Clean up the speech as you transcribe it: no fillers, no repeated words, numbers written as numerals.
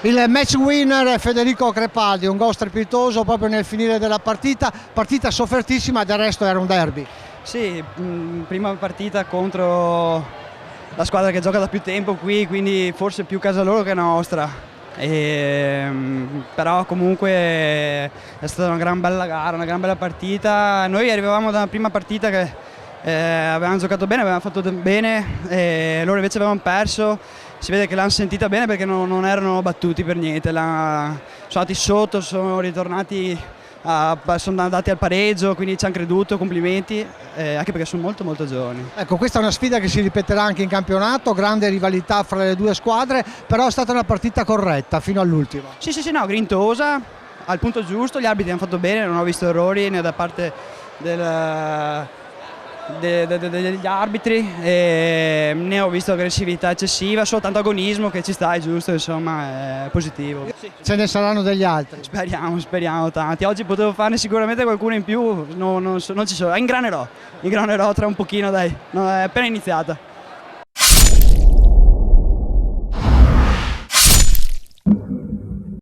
Il match winner è Federico Crepaldi, un gol strepitoso proprio nel finire della partita soffertissima, del resto era un derby. Sì, prima partita contro la squadra che gioca da più tempo qui, quindi forse più casa loro che nostra. Però comunque è stata una gran bella gara, una gran bella partita. Noi arrivavamo da una prima partita che avevamo giocato bene, avevamo fatto bene, e loro invece avevano perso. Si vede che l'hanno sentita bene perché non erano battuti per niente, sono andati sotto, sono ritornati, sono andati al pareggio, quindi ci hanno creduto, complimenti, anche perché sono molto giovani. Ecco, questa è una sfida che si ripeterà anche in campionato, grande rivalità fra le due squadre, però è stata una partita corretta fino all'ultimo. Sì, no, grintosa, al punto giusto, gli arbitri hanno fatto bene, non ho visto errori né da parte degli arbitri, ne ho visto aggressività eccessiva, solo tanto agonismo che ci sta, è giusto, insomma, è positivo. Ce ne saranno degli altri. Speriamo tanti. Oggi potevo farne sicuramente qualcuno in più, non ci sono, ingranerò tra un pochino, dai, no, è appena iniziata.